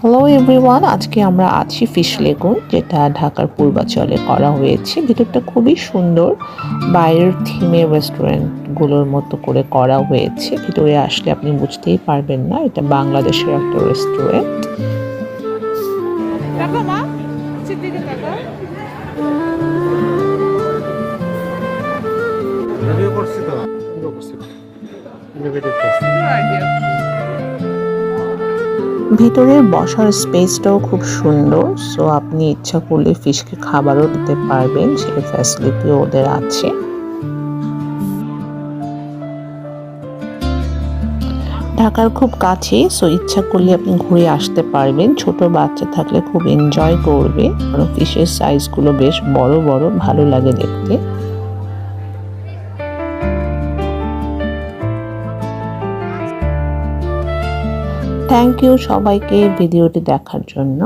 Hello everyone, আজকে আমরা আছি ফিশ লেগুন, যেটা ঢাকার পূর্বাঞ্চলে করা হয়েছে। ভিতরটা খুবই সুন্দর, বাইরের থিমের রেস্টুরেন্টগুলোর মতো করে করা হয়েছে। ভিতরে আসলে আপনি বুঝতেই পারবেন না এটা বাংলাদেশের একটা রেস্টুরেন্ট। ভিতরের বসার স্পেসটাও খুব সুন্দর, সো আপনি ইচ্ছা করলে ফিশকে খাবারও দিতে পারবেন, সেই ফ্যাসিলিটিও ওদের আছে। ঢাকার খুব কাছে, সো ইচ্ছা করলে আপনি ঘুরে আসতে পারবেন। ছোট বাচ্চা থাকলে খুব এনজয় করবে, কারণ ফিশের সাইজগুলো বেশ বড় বড়, ভালো লাগে দেখতে। থ্যাংক ইউ সবাইকে ভিডিওটি দেখার জন্য।